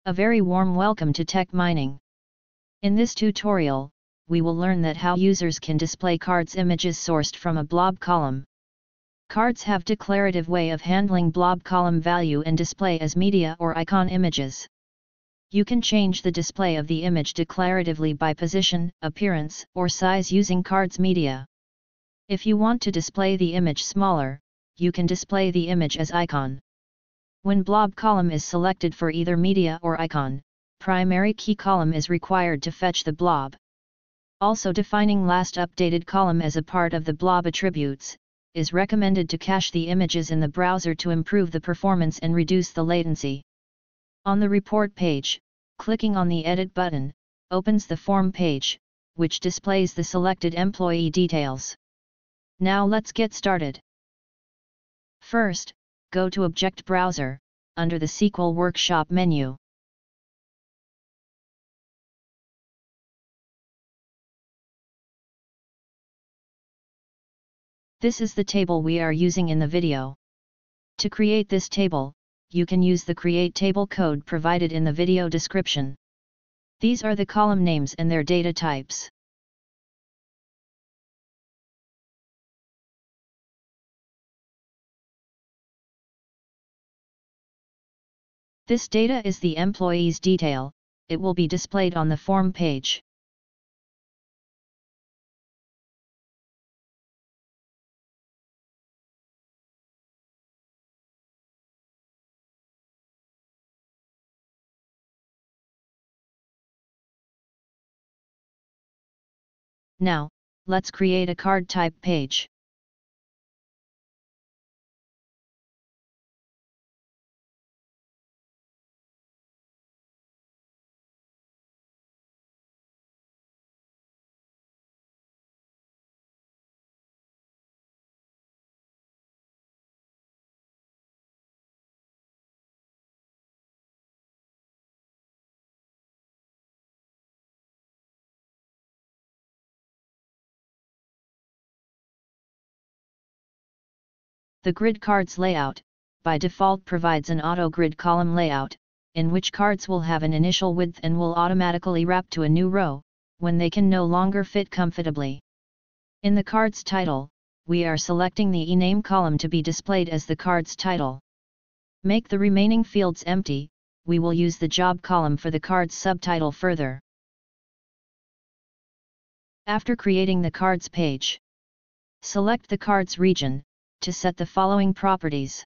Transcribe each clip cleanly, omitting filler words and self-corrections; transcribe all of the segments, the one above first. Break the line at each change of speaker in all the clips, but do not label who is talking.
A very warm welcome to Tech Mining. In this tutorial, we will learn that how users can display cards images sourced from a blob column. Cards have declarative way of handling blob column value and display as media or icon images. You can change the display of the image declaratively by position, appearance, or size using cards media. If you want to display the image smaller, you can display the image as icon. When blob column is selected for either media or icon, primary key column is required to fetch the blob. Also defining last updated column as a part of the blob attributes, is recommended to cache the images in the browser to improve the performance and reduce the latency. On the report page, clicking on the Edit button, opens the form page, which displays the selected employee details. Now let's get started. First, go to Object Browser, under the SQL Workshop menu. This is the table we are using in the video. To create this table, you can use the Create Table code provided in the video description. These are the column names and their data types. This data is the employee's detail. It will be displayed on the form page. Now, let's create a card type page. The grid cards layout, by default provides an auto grid column layout, in which cards will have an initial width and will automatically wrap to a new row, when they can no longer fit comfortably. In the card's title, we are selecting the ename column to be displayed as the card's title. Make the remaining fields empty, we will use the job column for the card's subtitle further. After creating the cards page, select the card's region, to set the following properties.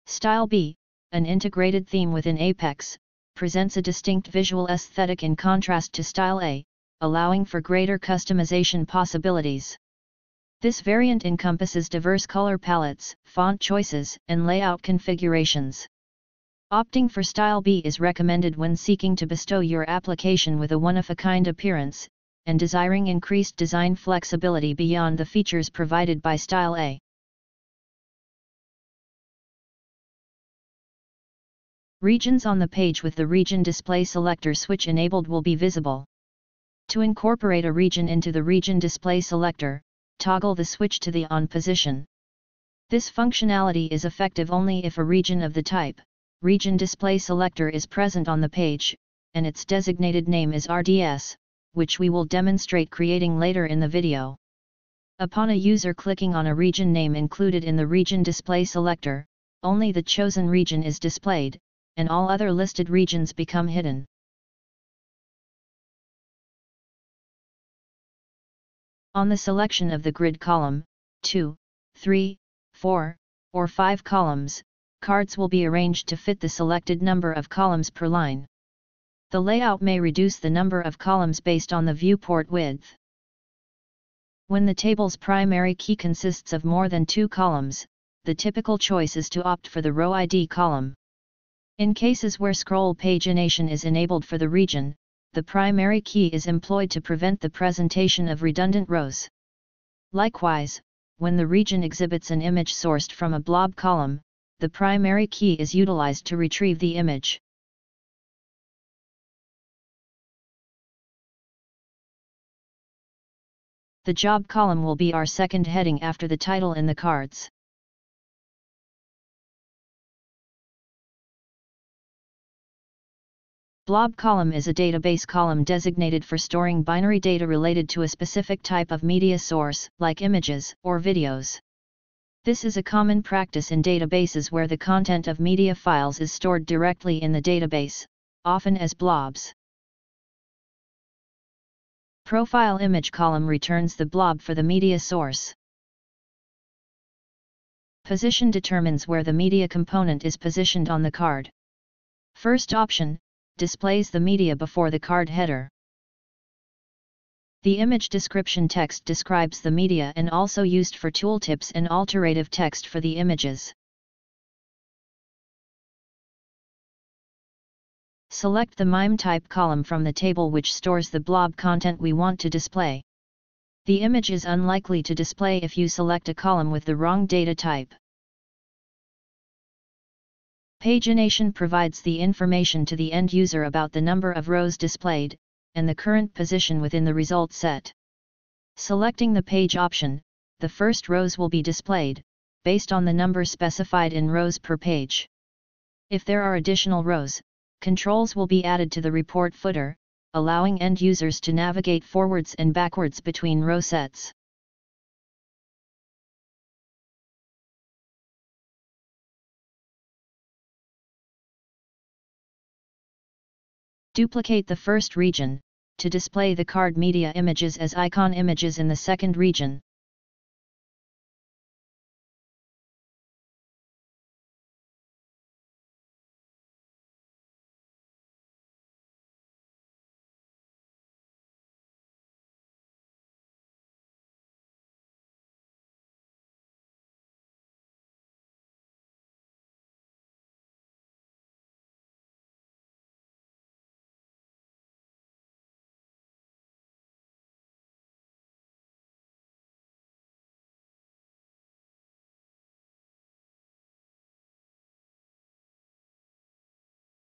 Style B, an integrated theme within Apex, presents a distinct visual aesthetic in contrast to Style A, allowing for greater customization possibilities. This variant encompasses diverse color palettes, font choices, and layout configurations. Opting for Style B is recommended when seeking to bestow your application with a one-of-a-kind appearance, and desiring increased design flexibility beyond the features provided by Style A. Regions on the page with the region display selector switch enabled will be visible. To incorporate a region into the region display selector, toggle the switch to the on position. This functionality is effective only if a region of the type region display selector is present on the page, and its designated name is RDS, which we will demonstrate creating later in the video. Upon a user clicking on a region name included in the region display selector, only the chosen region is displayed, and all other listed regions become hidden. On the selection of the grid column, 2, 3, 4, or 5 columns, cards will be arranged to fit the selected number of columns per line. The layout may reduce the number of columns based on the viewport width. When the table's primary key consists of more than 2 columns, the typical choice is to opt for the row ID column. In cases where scroll pagination is enabled for the region, the primary key is employed to prevent the presentation of redundant rows. Likewise, when the region exhibits an image sourced from a blob column, the primary key is utilized to retrieve the image. The job column will be our second heading after the title in the cards. BLOB column is a database column designated for storing binary data related to a specific type of media source, like images or videos. This is a common practice in databases where the content of media files is stored directly in the database, often as blobs. Profile image column returns the blob for the media source. Position determines where the media component is positioned on the card. First option displays the media before the card header. The image description text describes the media and also used for tooltips and alterative text for the images. Select the MIME type column from the table which stores the blob content we want to display. The image is unlikely to display if you select a column with the wrong data type. Pagination provides the information to the end user about the number of rows displayed, and the current position within the result set. Selecting the page option, the first rows will be displayed, based on the number specified in rows per page. If there are additional rows, controls will be added to the report footer, allowing end users to navigate forwards and backwards between row sets. Duplicate the first region, to display the card media images as icon images in the second region.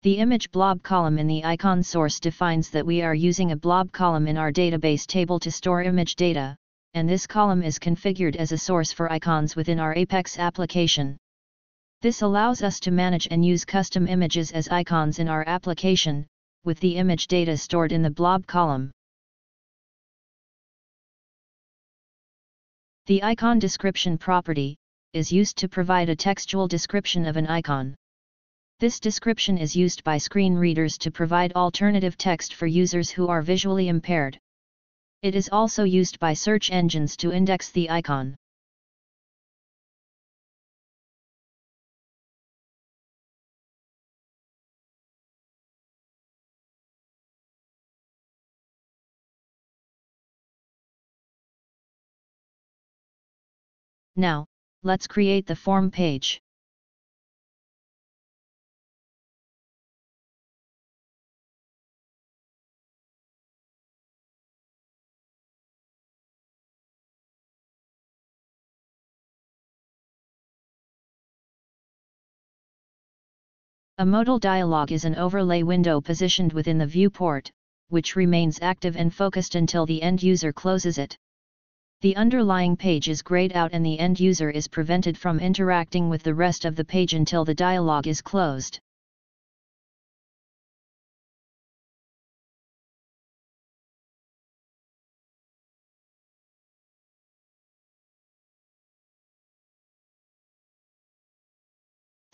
The image blob column in the icon source defines that we are using a blob column in our database table to store image data, and this column is configured as a source for icons within our Apex application. This allows us to manage and use custom images as icons in our application, with the image data stored in the blob column. The icon description property is used to provide a textual description of an icon. This description is used by screen readers to provide alternative text for users who are visually impaired. It is also used by search engines to index the icon. Now, let's create the form page. A modal dialog is an overlay window positioned within the viewport, which remains active and focused until the end user closes it. The underlying page is grayed out and the end user is prevented from interacting with the rest of the page until the dialog is closed.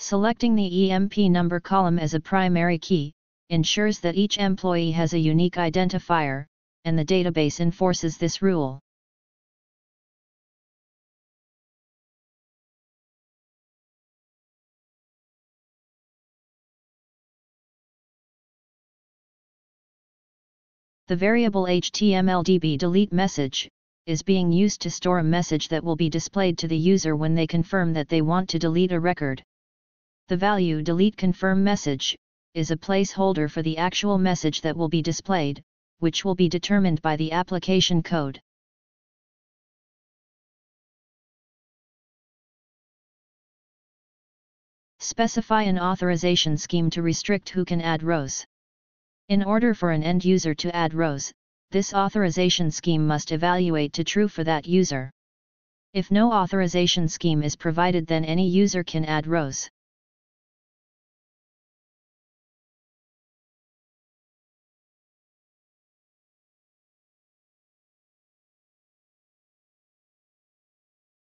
Selecting the EMP number column as a primary key ensures that each employee has a unique identifier, and the database enforces this rule. The variable HTML delete message is being used to store a message that will be displayed to the user when they confirm that they want to delete a record. The value delete confirm message is a placeholder for the actual message that will be displayed, which will be determined by the application code. Specify an authorization scheme to restrict who can add rows. In order for an end user to add rows, this authorization scheme must evaluate to true for that user. If no authorization scheme is provided, then any user can add rows.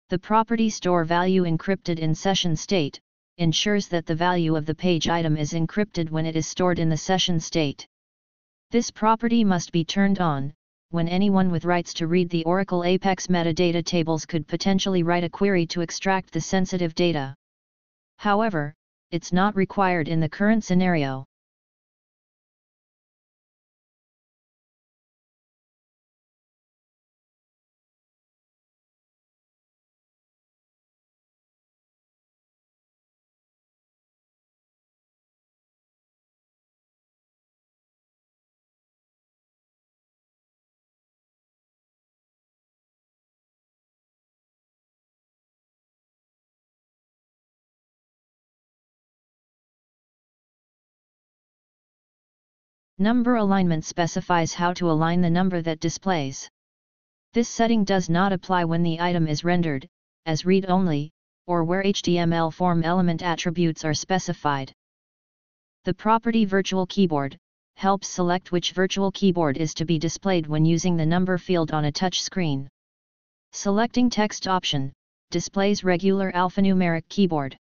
The property store value encrypted in session state ensures that the value of the page item is encrypted when it is stored in the session state. This property must be turned on when anyone with rights to read the Oracle Apex metadata tables could potentially write a query to extract the sensitive data. However, it's not required in the current scenario. Number alignment specifies how to align the number that displays. This setting does not apply when the item is rendered as read-only, or where HTML form element attributes are specified. The property virtual keyboard helps select which virtual keyboard is to be displayed when using the number field on a touch screen. Selecting text option displays regular alphanumeric keyboard.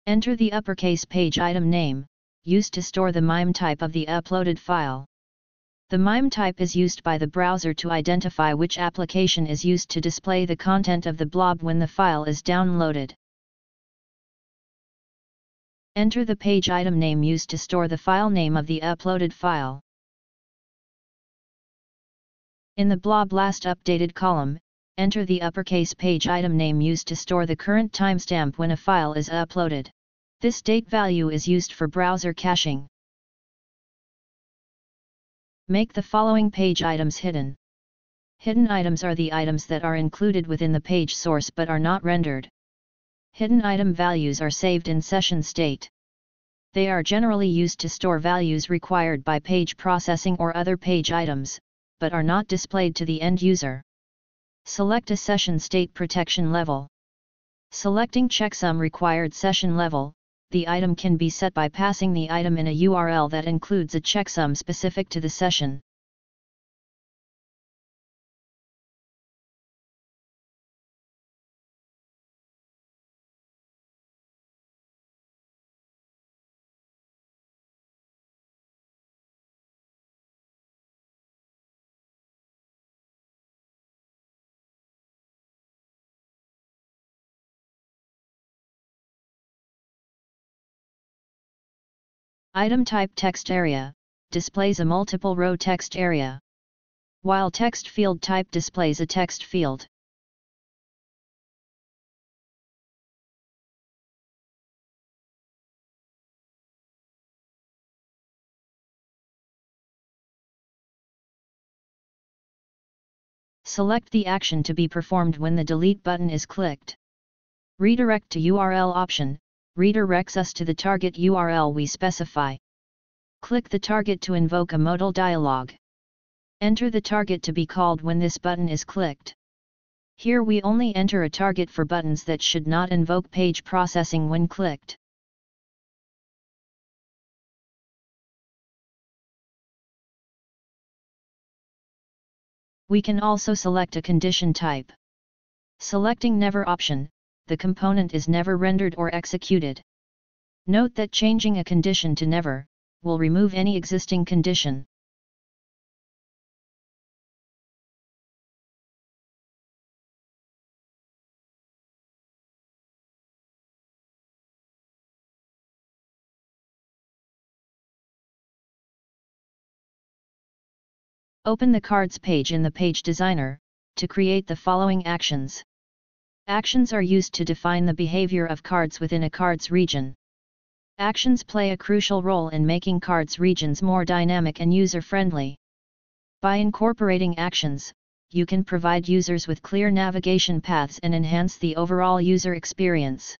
Enter the uppercase page item name, used to store the MIME type of the uploaded file. The MIME type is used by the browser to identify which application is used to display the content of the blob when the file is downloaded. Enter the page item name used to store the file name of the uploaded file. In the blob last updated column, enter the uppercase page item name used to store the current timestamp when a file is uploaded. This date value is used for browser caching. Make the following page items hidden. Hidden items are the items that are included within the page source but are not rendered. Hidden item values are saved in session state. They are generally used to store values required by page processing or other page items, but are not displayed to the end user. Select a session state protection level. Selecting checksum required session level, the item can be set by passing the item in a URL that includes a checksum specific to the session. Item type text area displays a multiple row text area, while text field type displays a text field. Select the action to be performed when the delete button is clicked. Redirect to URL option redirects us to the target URL we specify. Click the target to invoke a modal dialog. Enter the target to be called when this button is clicked. Here we only enter a target for buttons that should not invoke page processing when clicked. We can also select a condition type. Selecting Never option, the component is never rendered or executed. Note that changing a condition to Never will remove any existing condition. Open the cards page in the Page Designer, to create the following actions. Actions are used to define the behavior of cards within a card's region. Actions play a crucial role in making cards regions more dynamic and user-friendly. By incorporating actions, you can provide users with clear navigation paths and enhance the overall user experience.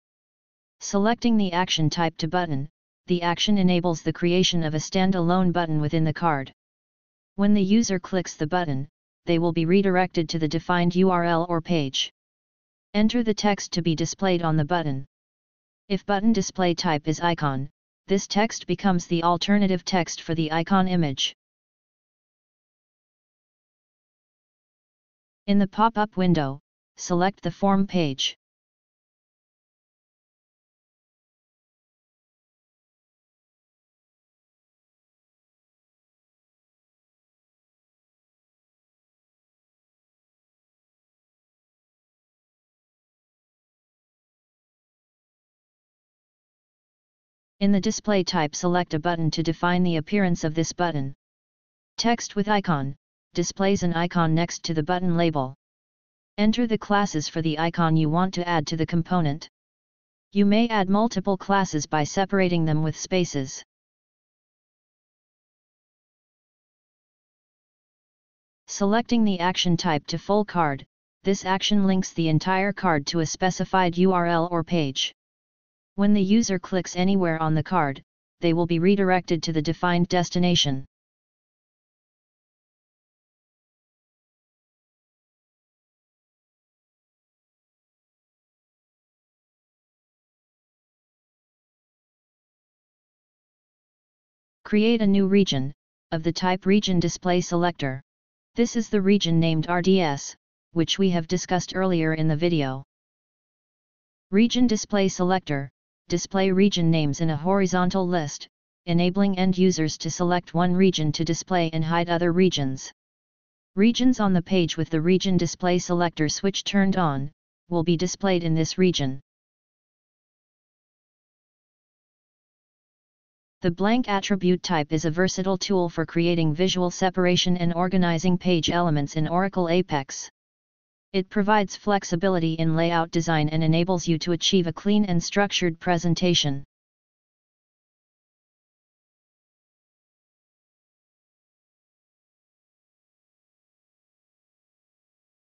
Selecting the action type to button, the action enables the creation of a standalone button within the card. When the user clicks the button, they will be redirected to the defined URL or page. Enter the text to be displayed on the button. If button display type is icon, this text becomes the alternative text for the icon image. In the pop-up window, select the form page. In the display type, select a button to define the appearance of this button. Text with icon displays an icon next to the button label. Enter the classes for the icon you want to add to the component. You may add multiple classes by separating them with spaces. Selecting the action type to full card, this action links the entire card to a specified URL or page. When the user clicks anywhere on the card, they will be redirected to the defined destination. Create a new region, of the type Region Display Selector. This is the region named RDS, which we have discussed earlier in the video. Region Display Selector display region names in a horizontal list, enabling end users to select one region to display and hide other regions. Regions on the page with the Region Display Selector switch turned on, will be displayed in this region. The blank attribute type is a versatile tool for creating visual separation and organizing page elements in Oracle Apex. It provides flexibility in layout design and enables you to achieve a clean and structured presentation.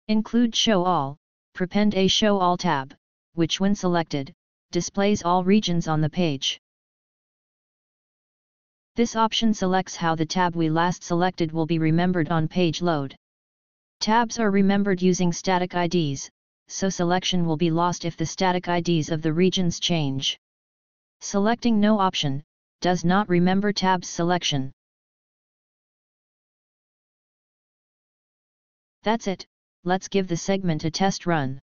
Include Show All, prepend a Show All tab, which when selected, displays all regions on the page. This option selects how the tab we last selected will be remembered on page load. Tabs are remembered using static IDs, so selection will be lost if the static IDs of the regions change. Selecting No option does not remember tabs selection. That's it, let's give the segment a test run.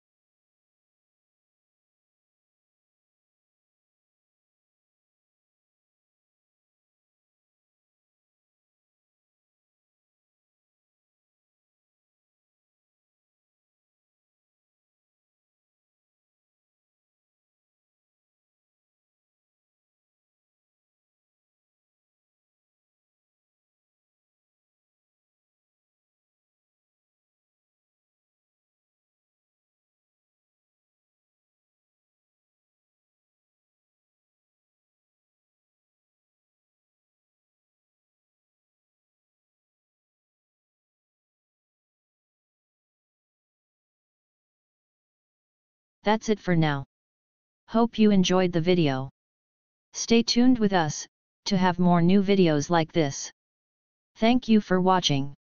That's it for now. Hope you enjoyed the video. Stay tuned with us, to have more new videos like this. Thank you for watching.